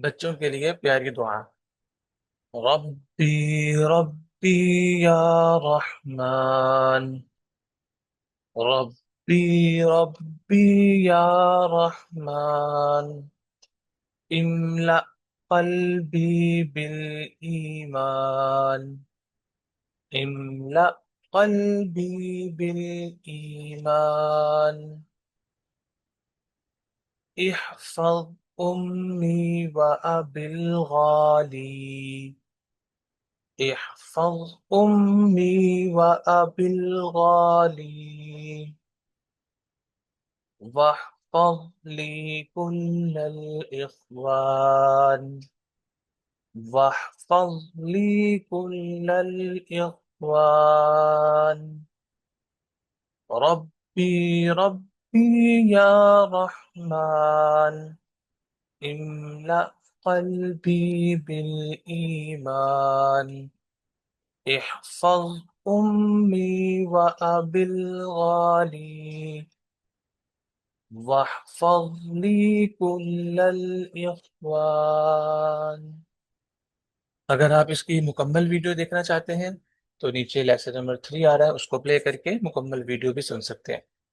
بچوں کے لیے پیاری دعا۔ ربی ربی یا رحمان، ربی ربی یا رحمان، املأ قلبی بالایمان، املأ قلبی بالایمان، احفظ أمي وأبي الغالي، احفظ أمي وأبي الغالي، واحفظ لي كل الإخوان، واحفظ لي كل الإخوان، ربي ربي يا رحمن، املأ قلبي بالإيمان، احفظ أمي وأبي الغالي، واحفظ لي كل الإخوان۔ اگر آپ اس کی مکمل ویڈیو دیکھنا چاہتے ہیں تو نیچے لیسن نمبر 3 آ رہا ہے، اس کو پلے کر کے مکمل ویڈیو بھی سن سکتے ہیں۔